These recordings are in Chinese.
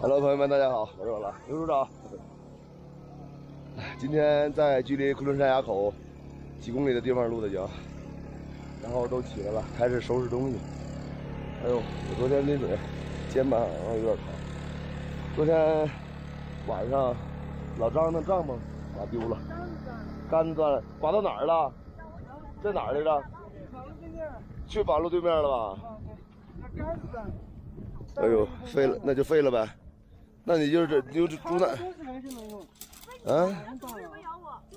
Hello， 朋友们，大家好，我是刘组长。今天在距离昆仑山垭口几公里的地方录的景，然后都起来了，开始收拾东西。哎呦，我昨天拎水，肩膀有点疼。昨天晚上老张的帐篷刮丢了，杆子断了，刮到哪儿了？在哪儿来着？去马路对面了吧？哎呦，废了，那就废了呗。那你就是住那，啊？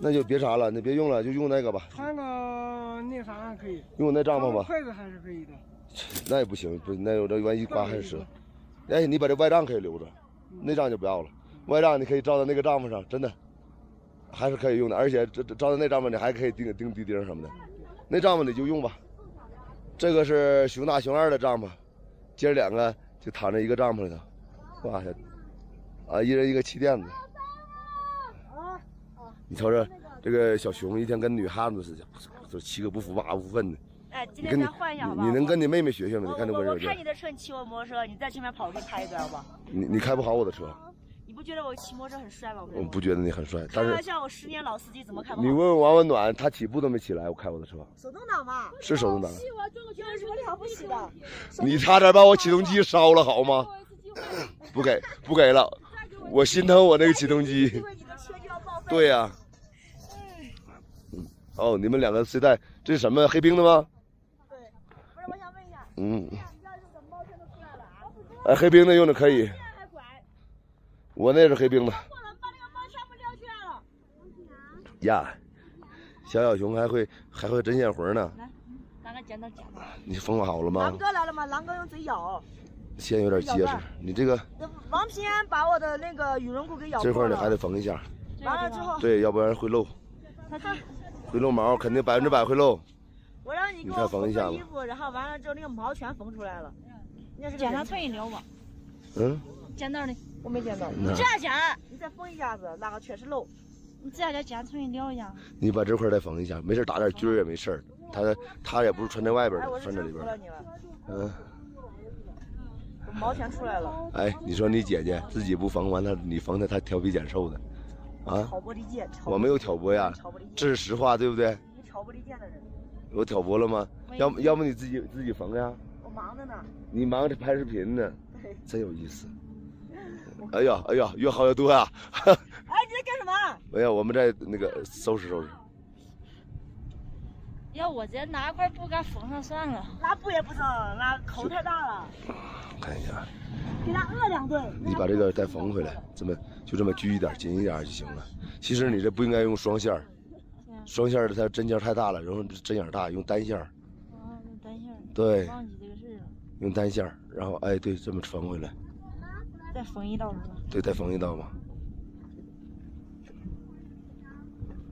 那就别啥了，你别用了，就用那个吧。穿个那啥还可以，用那帐篷吧。筷子还是可以的。那也不行，不，那有这万一刮还是折。哎，你把这外帐可以留着，内帐就不要了。外帐你可以罩在那个帐篷上，真的，还是可以用的。而且这罩在那帐篷，你还可以钉地钉什么的。那帐篷你就用吧。这个是熊大熊二的帐篷，姐儿两个就躺在一个帐篷里头，哇塞，啊，一人一个气垫子。你瞅瞅这个小熊，一天跟女汉子似的，就七个不服八不忿的。哎，今天咱换一下吧。你能跟你妹妹学学吗？你看那我开你的车，你骑我摩托车，你在前面跑，给你开一段吧。你开不好我的车。你不觉得我骑摩托车很帅吗？我不觉得你很帅，但是像我10年老司机怎么开不好？你问问王文暖，他起步都没起来，我开我的车。手动挡嘛。是手动挡。我不洗的。你差点把我启动机烧了好吗？不给了，我心疼我那个启动机。对呀。哦，你们两个谁带？这是什么黑冰的吗？对，不是，我想问一下。哎，黑冰的用的可以。我那是黑冰的。把那个猫全部撩起来了。呀，小熊还会针线活呢。来，拿个剪刀剪吧。你缝好了吗？狼哥来了吗？狼哥用嘴咬。线有点结实，你这个。王平安把我的那个羽绒裤给咬破了。这块你还得缝一下。完了之后。对，要不然会漏。会漏毛，肯定100%会漏。我让你给我缝个衣服，然后完了之后那个毛全缝出来了。剪刀寸一撩吧。剪刀呢？我没剪刀。你这样剪，你再缝一下子，那个确实漏。你这样剪，剪寸一撩一下。你把这块再缝一下，没事打点菌也没事。他也不是穿在外边的，穿在里边。毛全出来了。哎，你说你姐姐自己不缝完了，你缝的她挑皮拣瘦的。挑拨离间，我没有挑拨呀，这是实话，对不对？你挑拨离间的人，我挑拨了吗？要不你自己缝呀？我忙着呢。你忙着拍视频呢，真有意思。哎呀，越好越多呀！哎，你在干什么？没有，我们在那个收拾。要我直接拿块布给它缝上算了。拿布也不成，那口太大了。看一下。给它饿2顿。你把这个再缝回来，就这么拘一点、紧一点就行了。其实你这不应该用双线，双线的它针尖太大了，然后针眼大，用单线。用单线。对。忘记这个事了。用单线，然后哎，对，这么缝回来。再缝一道是吧？对，再缝一道嘛。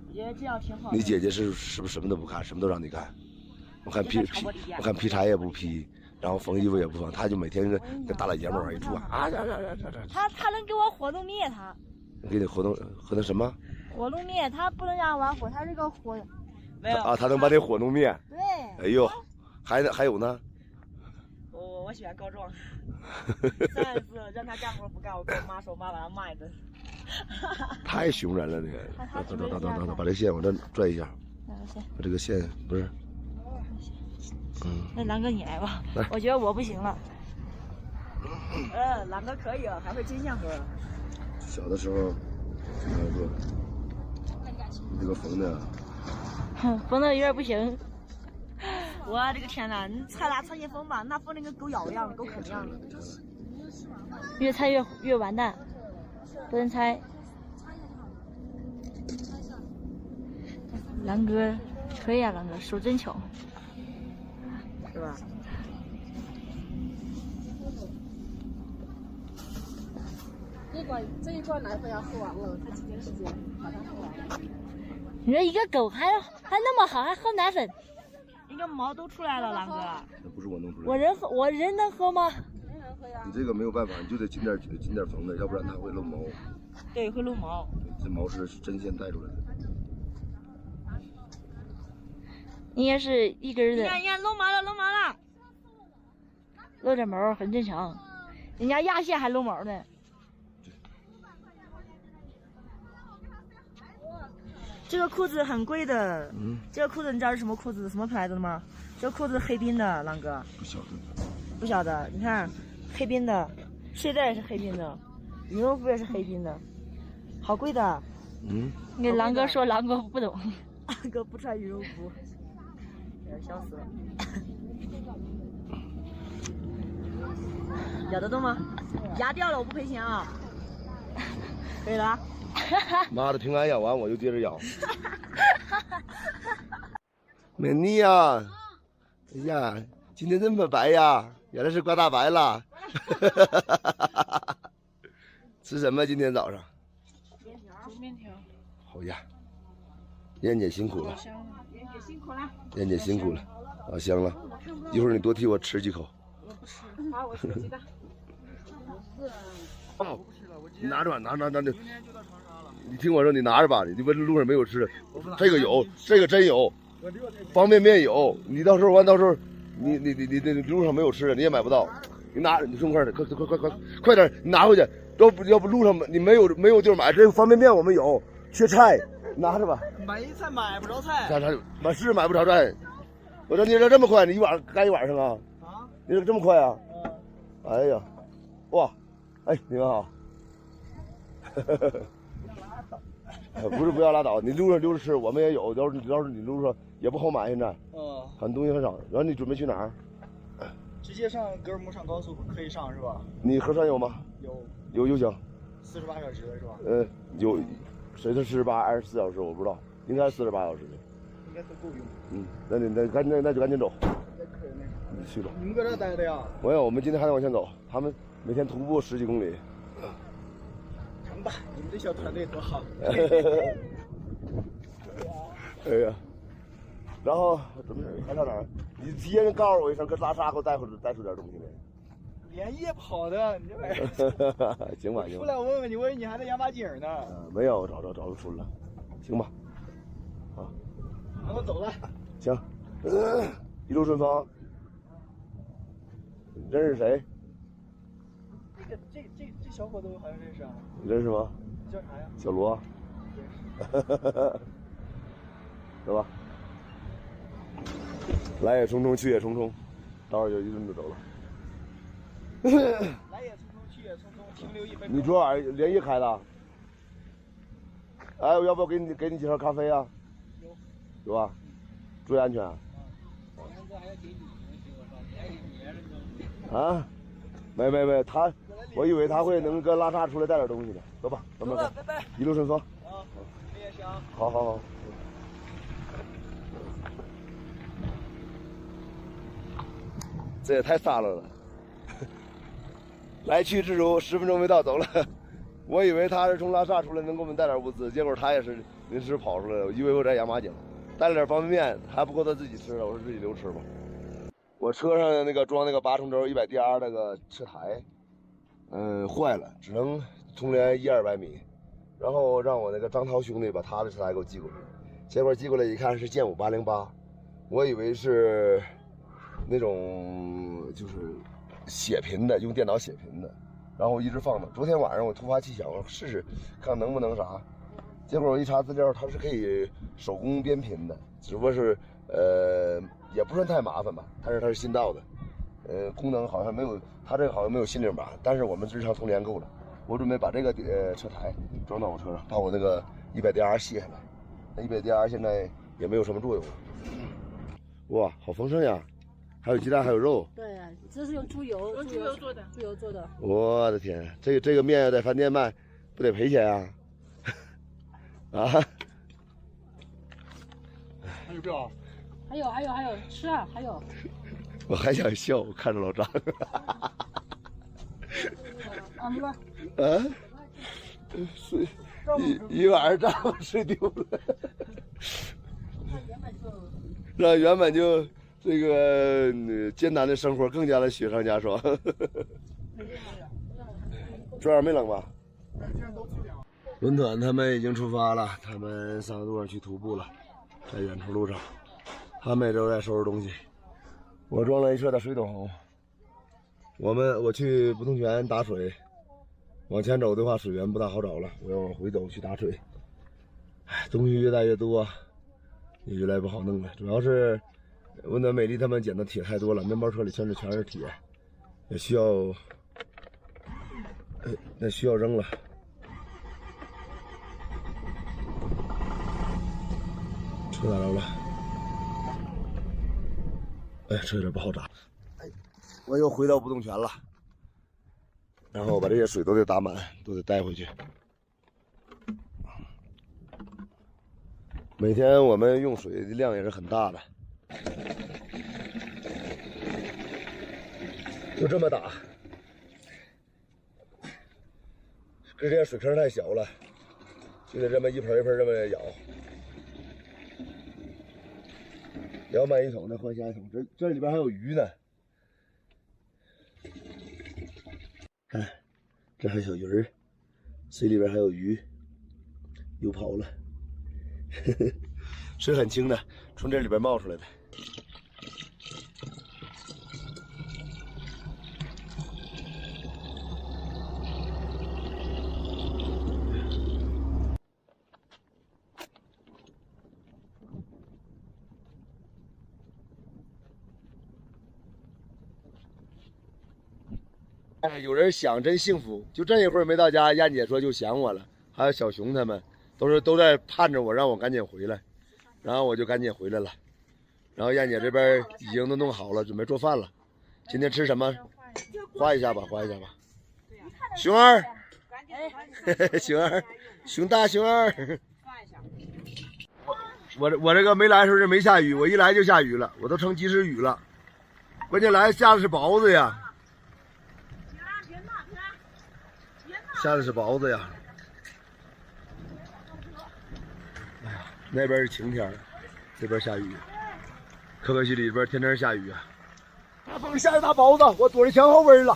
我觉得这样挺好。你姐姐是不是什么都不看，什么都让你看？我看劈柴也不劈。然后缝衣服也不缝，他就每天跟大老爷们往一住啊！他能给我火弄灭他。给你活动什么？火弄灭，他不能让我玩火，他这个火没有啊，他能把这火弄灭。对。哎呦，还有呢。我喜欢告状。上一次让他干活不干，我跟我妈说，我妈把他骂一顿。太凶人了，这个。等，把这线往这拽一下。把这个线不是。那狼哥你来吧，我觉得我不行了。狼哥可以了，还会针线活。小的时候，你这个缝的，缝的有点不行。我这个天哪，你拆拉拆线缝吧，那缝的跟狗咬一样，狗啃一样的。越拆越完蛋，不能拆。狼哥可以啊，狼哥手真巧。是吧？这一罐奶粉要喝完了，才几天时间，把它喝完。你说一个狗还那么好，还喝奶粉？一个毛都出来了，狼哥。那不是我弄出来的。我人能喝吗？没人喝呀。你这个没有办法，你就得紧点缝的，要不然它会漏毛。对，会漏毛。这毛是针线带出来的。应该是一根的。你看，漏毛了，漏点毛很正常。人家压线还漏毛呢。这个裤子很贵的。这个裤子你知道是什么裤子？什么牌子的吗？这个裤子黑滨的，狼哥。不晓得。不晓得，你看，黑滨的，睡袋也是黑滨的，羽绒服也是黑滨的，好贵的。你给狼哥说，狼哥不懂，狼哥不穿羽绒服，笑死了。咬得动吗？牙掉了我不赔钱啊。可以了啊。妈的，平安咬完我就接着咬。美妮呀，哎呀，今天这么白呀，原来是刮大白了。吃什么？今天早上？面条。好呀，燕姐辛苦了。燕姐辛苦了。燕姐辛苦了，好香了。一会儿你多替我吃几口。我不吃，好，我吃鸡蛋。哦，你拿着吧，拿。你听我说，你拿着吧，你问路上没有吃的，这个有，这个真有，方便面有，你到时候你路上没有吃的，你也买不到，你拿，你送快点，快点，你拿回去，要不路上你没有地儿买，这个方便面我们有，缺菜，拿着吧。没菜买不着菜。是买不着菜，我说你这么快，你干一晚上啊？啊？你这么快啊？哎呀，哇，哎，你们好。不是不要拉倒，你路上溜着吃，我们也有。要是你路上也不好买，现在。很东西很少。然后你准备去哪儿？直接上格尔木上高速可以上是吧？你核酸有吗？有就行。48小时是吧？有，谁是48、24小时我不知道，应该48小时的。应该都够用。那就赶紧走。你去吧。你们搁这待的呀？没有，我们今天还得往前走。他们每天徒步10几公里。成吧，你们这小团队多好。哎呀，然后准备还上哪儿？你提前告诉我一声，跟拉萨给我带出点东西来。连夜跑的，你这玩意儿。行吧。出来我问问你，我以为你还在亚马井呢。没有，找着出了。行吧。啊。那我走了。行。一路顺风。认识谁？这小伙子我好像认识啊。你认识吗？叫啥呀？小罗。走吧。来也匆匆，去也匆匆，待会儿就一顿就走了。来也匆匆，去也匆匆，停留1分钟。你昨晚连夜开的？哎，我要不要给你几盒咖啡啊？有吧？注意安全。啊？没，我以为他会能跟拉萨出来带点东西的。走吧，咱们拜拜，一路顺风。你也行。好。这也太撒了，来去自如，10分钟没到走了。我以为他是从拉萨出来能给我们带点物资，结果他也是临时跑出来了。我以为我在亚马井带了点方便面，还不够他自己吃了，我说自己留吃吧。我车上那个装那个8冲轴 100DR 那个车台，坏了，只能通联100-200米，然后让我那个张涛兄弟把他的车台给我寄过来，结果寄过来一看是剑舞808，我以为是那种就是写频的，用电脑写频的，然后我一直放着。昨天晚上我突发奇想，我试试看能不能啥，结果我一查资料，它是可以手工编频的，只不过是也不算太麻烦吧，但是它是新到的，功能好像没有，它这个好像没有心灵版，但是我们日常通联够了。我准备把这个车台装到我车上，把我那个100DR 卸下来。那100DR 现在也没有什么作用了。哇，好丰盛呀！还有鸡蛋，还有肉。对，这是用猪油做的。猪油做的。我的天，这个面要在饭店卖，不得赔钱啊？啊？还有票？还有，吃啊，还有。我还想笑，我看着老张。啊，没吧？啊？睡一晚上丈夫睡丢了，让原本就这个艰难的生活更加的雪上加霜。这样没冷吧？轮团他们已经出发了，他们上路上去徒步了，在远处路上，他们也都在收拾东西。我装了一车的水桶，我去不动泉打水。往前走的话，水源不大好找了，我要往回走去打水。东西越带越多，也越来越不好弄了。主要是温暖美丽他们捡的铁太多了，面包车里全是铁，也需要，那需要扔了。车咋着了？哎，车有点不好扎。哎，我又回到不动泉了，然后把这些水都得打满，都得带回去。每天我们用水的量也是很大的，就这么打。之前水坑太小了，就得这么一盆一盆这么舀。舀满一桶再换下一桶，这里边还有鱼呢。看，这还有小鱼儿，水里边还有鱼，又跑了。水很清的，从这里边冒出来的。哎，有人想真幸福，就这一会儿没到家，燕姐说就想我了，还有小熊他们。都在盼着我，让我赶紧回来，然后我就赶紧回来了。然后燕姐这边已经都弄好了，准备做饭了。今天吃什么？画一下吧，画一下吧。熊二，熊二，熊大，熊二。我这个没来的时候是没下雨，我一来就下雨了，我都成及时雨了。关键来下的是雹子呀，下的是雹子呀。那边是晴天，这边下雨。可惜里边天天下雨啊！大风下一大雹子，我躲在墙后边了，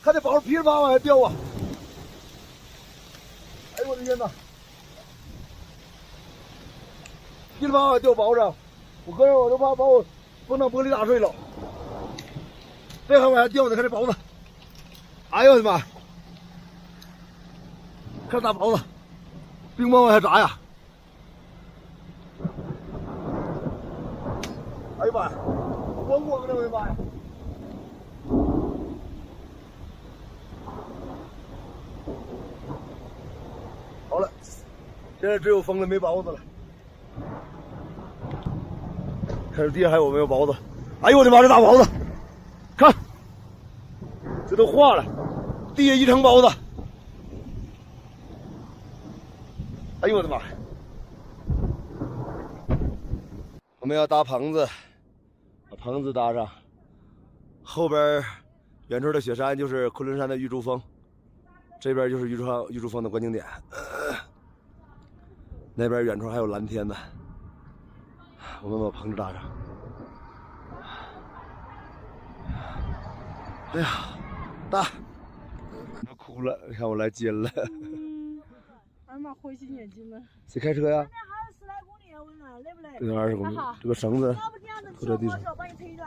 看这雹子噼里啪啦往下掉啊！哎呦我的天哪！噼里啪啦往下掉雹子，我哥我都怕把我风挡玻璃打碎了。这还往下掉呢，看这雹子！哎呦我的妈！看大雹子，冰雹往下砸呀！哎呀妈呀，咣咣的，我的妈呀！好了，现在只有风了，没雹子了。看这地上还有没有雹子？哎呦我的妈，这大雹子！看，这都化了，地下一层雹子。哎呦我的妈！我们要搭棚子。把棚子搭上，后边远处的雪山就是昆仑山的玉珠峰，这边就是玉珠峰的观景点，那边远处还有蓝天呢。我们把棚子搭上。哎呀，大，都哭了，你看我来接了。俺妈灰心眼睛了。谁开车呀？10来公里，我问了，累不累？这能20公里，这个绳子拖在地上。把你推着。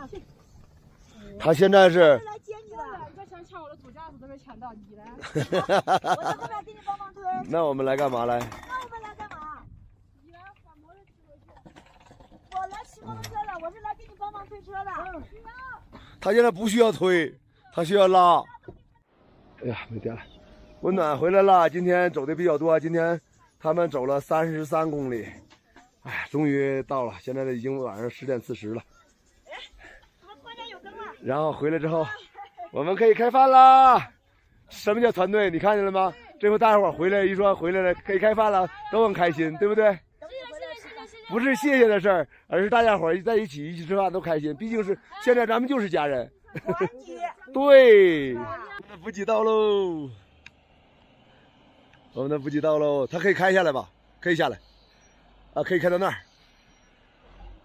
他现在是来接你的。你再想抢我的主驾驶都没抢到你呢。我在后面给你帮忙推。那我们来干嘛来？那我们来干嘛？你来把摩托骑回去。我来骑摩托车了，我是来给你帮忙推车的。他现在不需要推，他需要拉。哎呀，没电了。温暖回来了，今天走的比较多，今天他们走了33公里。哎，终于到了，现在已经晚上10点40了。然后回来之后，我们可以开饭啦。什么叫团队？你看见了吗？这回大家伙回来一说回来了，可以开饭了，都很开心，对不对？不是谢谢的事儿，而是大家伙在一起吃饭都开心。毕竟是现在咱们就是家人。对，补给到喽。我们的补给到喽，它可以开下来吧？可以下来，啊，可以开到那儿。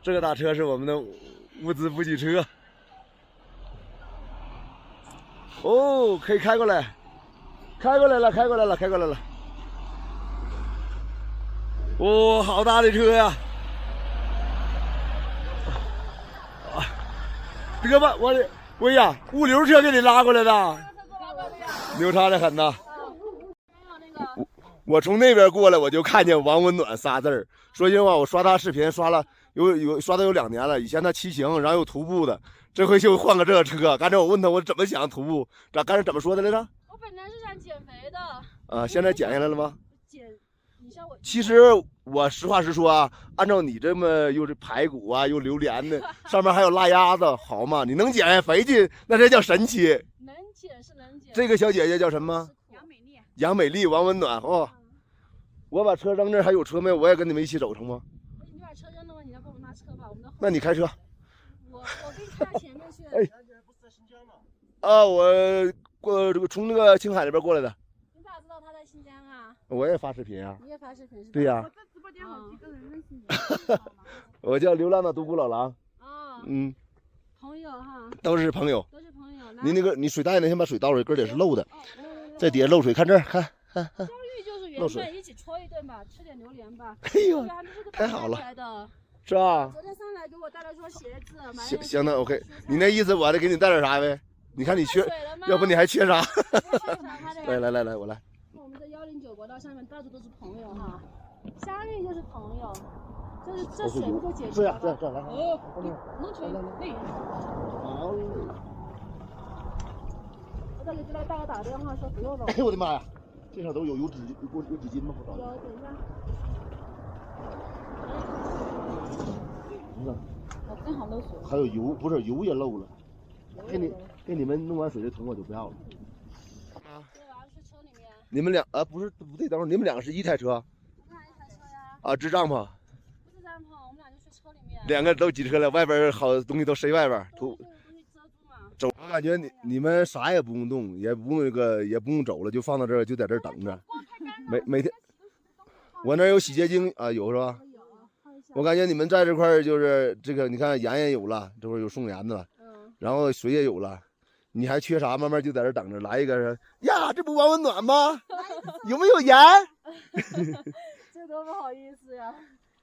这个大车是我们的物资补给车。哦，可以开过来，开过来了，开过来了，开过来了。哦，好大的车呀！啊，这吧，我呀，物流车给你拉过来的，牛叉的很呐。我从那边过来，我就看见王文暖仨字儿。说实话，我刷他视频刷了刷他有2年了。以前他骑行，然后又徒步的，这回就换个这个车。刚才我问他我怎么想徒步，刚才怎么说的来着？我本来是想减肥的。啊，现在减下来了吗？你像我。其实我实话实说啊，按照你这么又是排骨啊，又榴莲的，上面还有腊鸭子，好嘛？你能减下肥去，那这叫神奇。能减是能减。这个小姐姐叫什么？杨美丽。杨美丽，王文暖哦。我把车扔这儿，还有车没有？我也跟你们一起走成吗？你把车扔了吗？你要帮我拿车吧，我们的。那你开车。我给你开到前面去。哎。啊，我这个从那个青海那边过来的。你咋知道他在新疆啊？我也发视频啊。你也发视频是吧？对呀。我在直播间好几个人认识你。我叫流浪的独孤老狼。啊。朋友哈。都是朋友。都是朋友。你水袋呢？先把水倒出来，搁底是漏的。在底下漏水，看这儿，看。相遇就是缘分，一起搓一顿吧，吃点榴莲吧。哎呦，太好了，是吧？昨天上来给我带了双鞋子，行那 OK。你那意思我得给你带点啥呗？你看你缺，要不你还缺啥？来，我来。我们这109国道上面到处都是朋友哈，相遇就是朋友，这水不就解决了？这来。能吹那。好。我再给这大哥打个电话说不用了。哎呦我的妈呀！这上都有纸巾吗？有，等一下。我正好漏水。还有油，不是油也漏了。给你们弄完水这桶我就不要了。对啊，是车里面。你们俩啊，不对，等会儿你们两个是一台车。我们俩一台车呀。啊，支帐篷。不是帐篷，我们俩就睡车里面。2个都挤车了，外边好东西都塞外边。走，我感觉你们啥也不用动，也不用走了，就放到这儿，就在这儿等着。每天，我那有洗洁精啊，有是吧？我感觉你们在这块就是这个，你看盐也有了，这会儿有送盐的了，然后水也有了，你还缺啥？慢慢就在这等着，来一个人呀，这不王文暖吗？有没有盐？这多不好意思呀！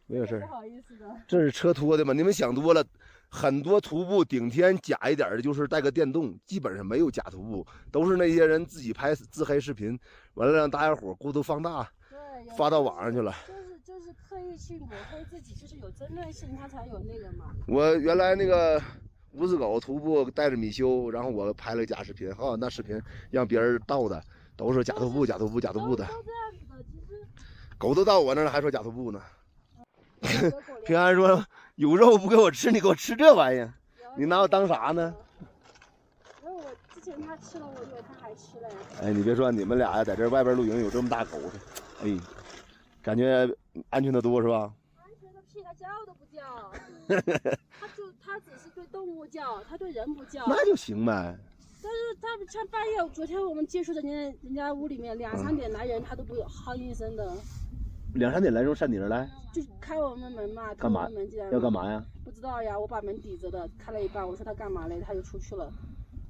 没有事，不好意思的。这是车拖的嘛？你们想多了。很多徒步顶天假一点的，就是带个电动，基本上没有假徒步，都是那些人自己拍自黑视频，完了让大家伙过度放大，发到网上去了。就是刻意去抹黑自己，就是有针对性，他才有那个嘛。我原来那个无字狗徒步带着米修，然后我拍了个假视频，哈，那视频让别人盗的，都是假徒步的。都这样子的，其实。狗都到我那了，还说假徒步呢。平安说有肉不给我吃，你给我吃这玩意儿，你拿我当啥呢？因为我之前他吃了，我以为他还吃嘞。哎，你别说，你们俩呀，在这外边露营有这么大狗，哎，感觉安全的多是吧？安全个屁，他叫都不叫。他只是对动物叫，他对人不叫。那就行呗。但是他像半夜，昨天我们接触的人家屋里面2、3点来人，他都不哼一声的。2、3点来钟上顶上来，就开我们门嘛，干嘛？要干嘛呀？不知道呀，我把门抵着的，开了一半，我说他干嘛嘞，他就出去了。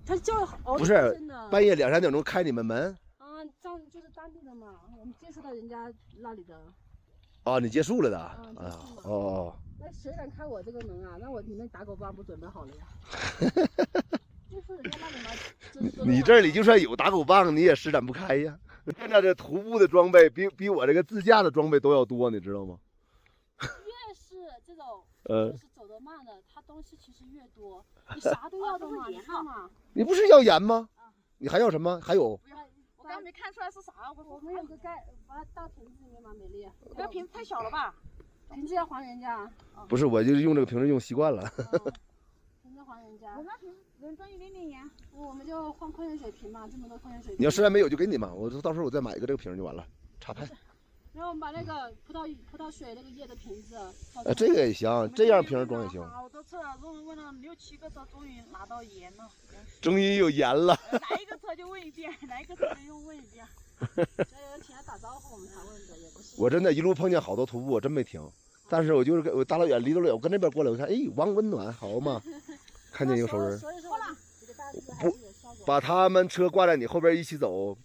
他叫好不是半夜2、3点钟开你们门？啊，就是当地的嘛，我们接触到人家那里的。哦，你接触了的？啊，哦。那谁敢开我这个门啊？那你们打狗棒不准备好了呀？就是人家那里嘛。你这里就算有打狗棒，你也施展不开呀。现在这徒步的装备比我这个自驾的装备都要多，你知道吗？越是这种就是走得慢的，他东西其实越多，你啥都要的嘛，你看嘛。你不是要盐吗？你还要什么？还有？我刚没看出来是啥，我们有个盖，把它倒瓶子里面嘛，美丽。这个瓶子太小了吧？瓶子要还人家。不是，我就是用这个瓶子用习惯了。瓶子还人家。我那瓶人装一点点盐，我们就换矿泉水瓶嘛，这么多矿泉水瓶。你要实在没有就给你嘛，我到时候我再买一个这个瓶就完了，插排。然后我们把那个葡萄水那个液的瓶子。这个也行，这样瓶装也行。好多车，问了6、7个车，终于拿到盐了。终于有盐了。哪一个车就问一遍，哪一个车就又问一遍。要有人请他打招呼，我们才问的，也不是。我真的一路碰见好多徒步，我真没停。但是我就是我大老远离得了，我跟那边过来，我看，哎，王文暖好嘛，看见一个熟人。不，把他们车挂在你后边一起走。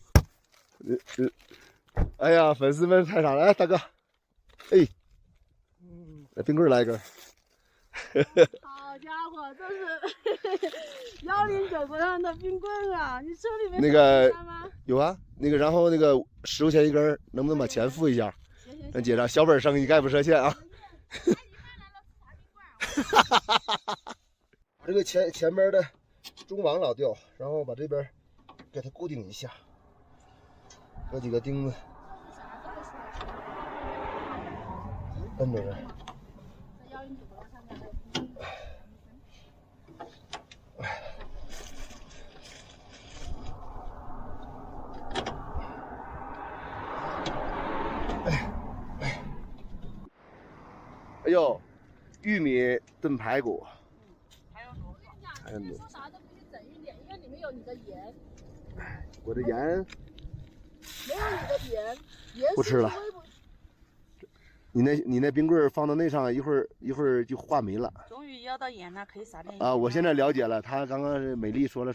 哎呀，粉丝们太傻了！哎，大哥，哎，冰棍来一根。好好家伙，这是109上的冰棍啊！你手里面那个吗？有啊，那个然后那个10块钱一根，能不能把钱付一下？咱结账，小本生意概不设限啊。把这个前边的中网老掉，然后把这边给它固定一下，有几个钉子摁着这。哎呦，玉米炖排骨，还有说啥都必须整一点，因为里面有你的盐。我的盐没有你的盐不吃了。你那冰棍放到那上，一会儿就化没了。终于要到盐了，可以撒点啊！我现在了解了，他刚刚美丽说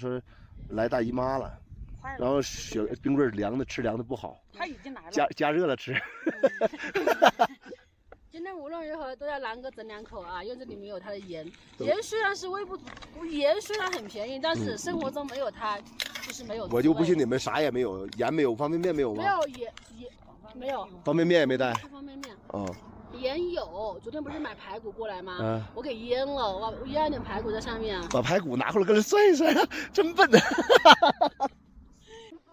来大姨妈了，然后冰棍吃凉的不好。他已经来了。加热了吃。今天无论如何都要啷个整2口啊，因为这里面有它的盐。盐虽然是微不足，盐虽然很便宜，但是生活中没有它就是没有。我就不信你们啥也没有，盐没有，方便面没有吗？没有盐没有。方便面也没带。方便面。哦。盐有，昨天不是买排骨过来吗？我给腌了，我腌了点排骨在上面。把排骨拿回来跟人涮一涮，真笨呐！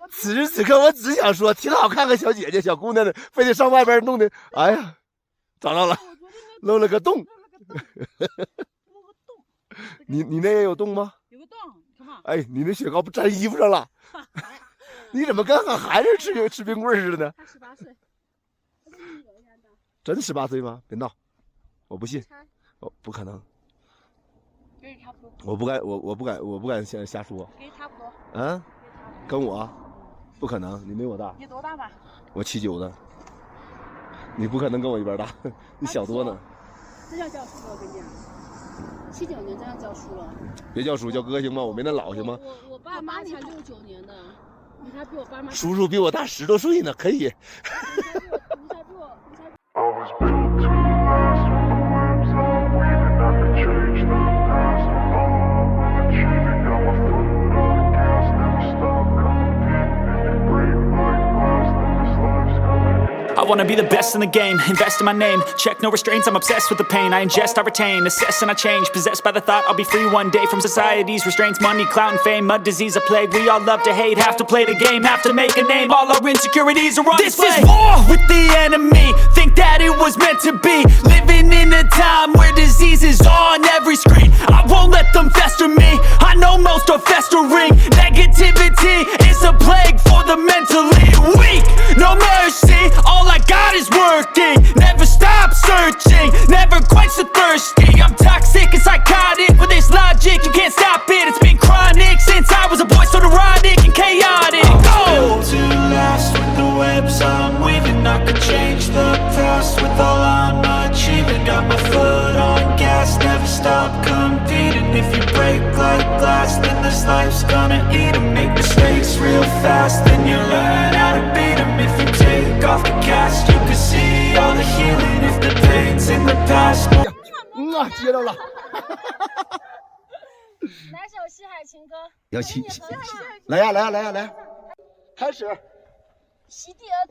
此时此刻，我只想说，挺好看个小姐姐、小姑娘的，非得上外边弄的，哎呀！找到了，漏了个洞。你那也有洞吗？有个洞，看嘛。哎，你那雪糕不粘衣服上了？你怎么跟孩子吃冰棍似的呢？他18岁，真18岁吗？别闹，我不信，不可能。跟你差不多。我不敢瞎说。跟你差不多。嗯，跟我，不可能，你没我大。你多大吧？我79的。你不可能跟我一边大，你小多呢。这叫教书了，我跟你讲，79年这样教书了。别叫叔叫哥行吗？我没那老行吗？我爸妈才69年的，你还比我爸妈。叔叔比我大10多岁呢，可以。I wanna be the best in the game, invest in my name. Check no restraints, I'm obsessed with the pain. I ingest, I retain, assess and I change. Possessed by the thought I'll be free one day from society's restraints. Money, clout and fame, a disease, a plague. We all love to hate, have to play the game, have to make a name. All our insecurities are on display. This is war with the enemy, think that it was meant to be. Living in a time where disease is on every screen. I won't let them fester me, I know most are festering. Negativity is a plague for the mentally weak. No mercy, all I got is working. Never stop searching, never quench the thirsty. I'm toxic and psychotic with this logic, you can't stop it. It's been chronic since I was a boy, so neurotic and chaotic. Go! To last with the webs I'm weaving, I could change the past with all I'm achieving. Got my foot on gas, never stop competing. If you break like glass, then this life's gonna eat 'em. Make mistakes real fast, then you learn how to beat 'em. If you take off the cast, you can see all the healing. If the pain's in the past. 接到了。来首西海情歌。要起，来呀，开始。席地而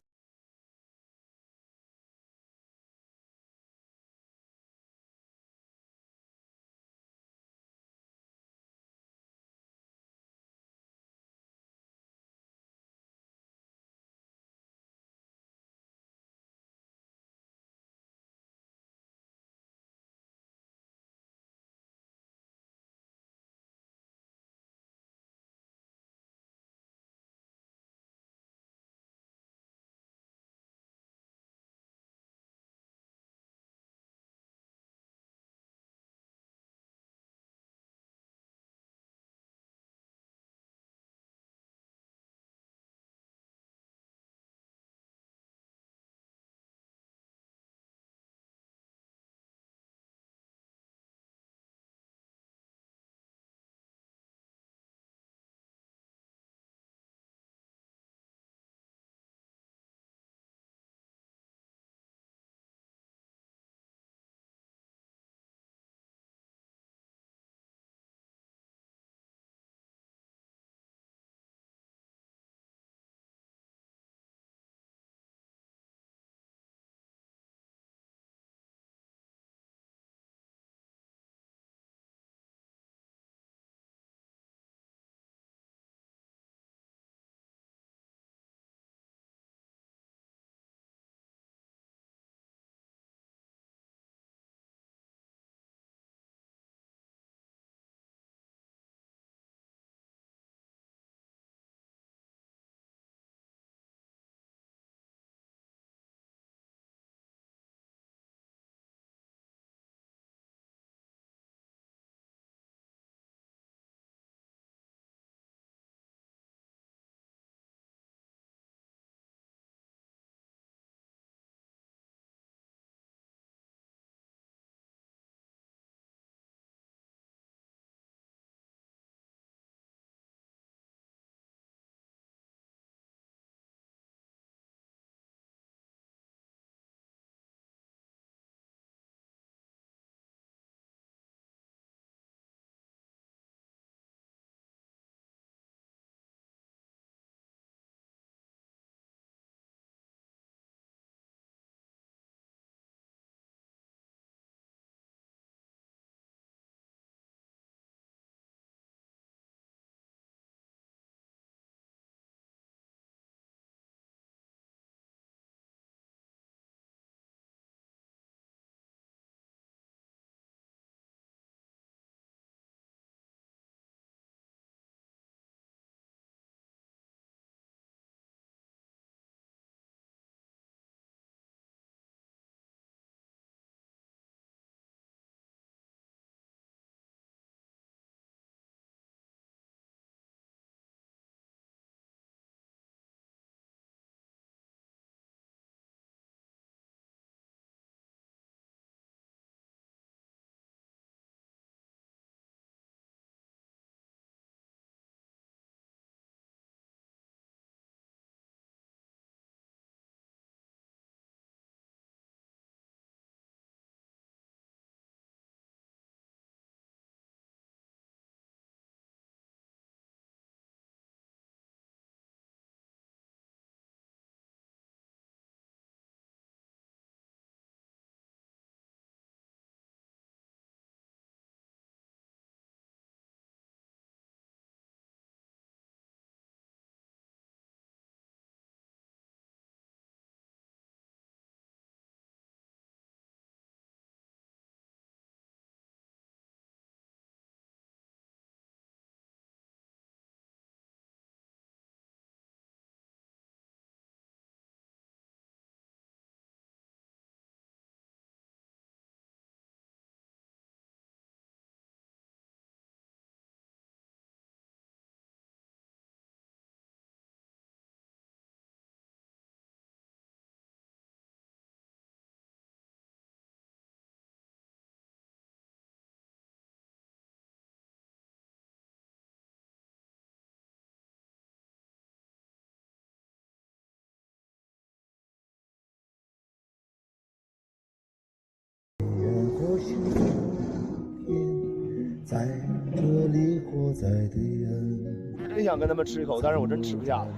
真想跟他们吃一口，但是我真吃不下了。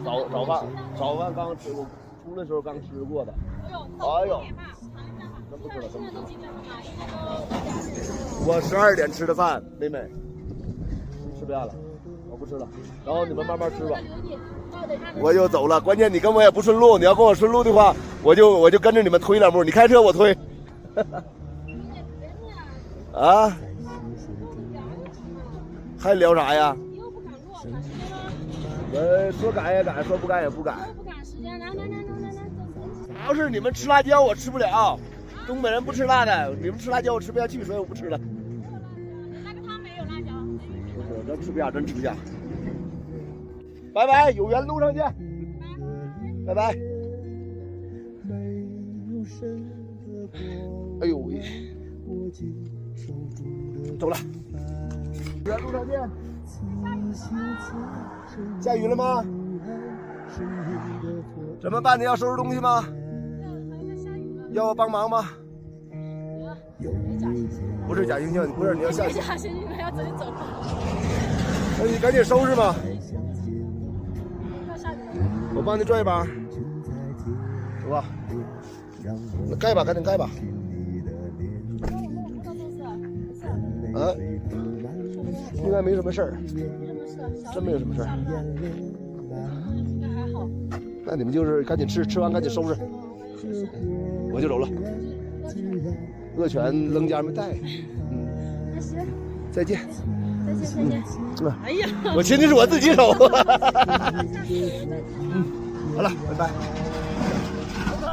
早饭刚吃过，出来的时候刚吃过的。哎呦，真不吃了，真不吃了。我12点吃的饭，妹妹，吃不下了，我不吃了。然后你们慢慢吃吧。我就走了，关键你跟我也不顺路，你要跟我顺路的话，我就跟着你们推2步，你开车我推。啊？还聊啥呀？说改也改，说不改也不改。不赶时间，来，主要是你们吃辣椒我吃不了，东北人不吃辣的，你们吃辣椒我吃不下去，所以我不吃了。那个汤没有辣椒。不是，真吃不下，真吃不下。拜拜，有缘路上见。拜拜。哎呦喂，走了。有缘路上见。下雨了吗？怎么办？你要收拾东西吗？要我帮忙吗？不是假惺惺，不是你要下雨。假惺惺要自己走。那你赶紧收拾吧。我帮你拽一把，走吧。那盖吧，赶紧盖吧。啊，应该没什么事儿，真没有什么事儿。应该还好。那你们就是赶紧吃，吃完赶紧收拾，我就走了。恶犬扔家没带。那行，再见。再见。哎呀，我亲的是我自己手。好了，拜拜。